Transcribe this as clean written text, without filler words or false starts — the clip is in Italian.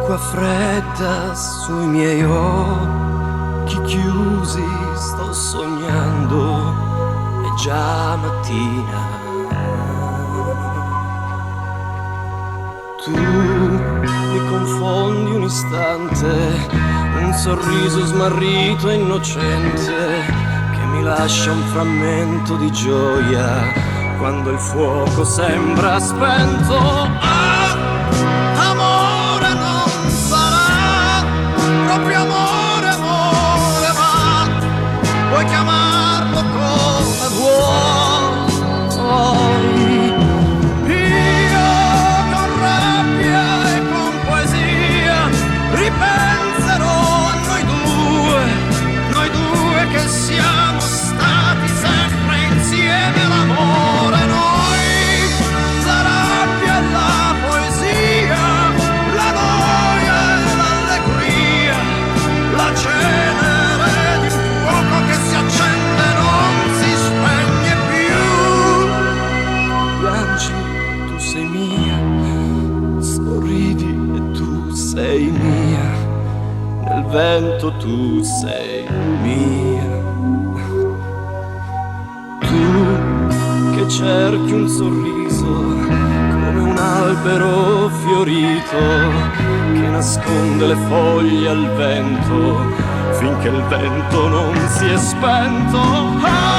L'acqua fredda sui miei occhi chiusi, sto sognando, è già mattina. Tu mi confondi un istante, un sorriso smarrito e innocente che mi lascia un frammento di gioia quando il fuoco sembra spento. Amore non sarà proprio amore, amore, ma puoi chiamarlo come vuoi. Io con rabbia e con poesia ripenserò a noi due che siamo stati sempre insieme all'amore. Noi, la rabbia e la poesia, la noia e l'allegria, la cenere di fuoco che si accende e non si spegne più. Piangi, tu sei mia, sorridi e tu sei mia, nel vento tu sei mia. Tu che cerchi un sorriso come un albero fiorito che nasconde le foglie al vento finché il vento non si è spento.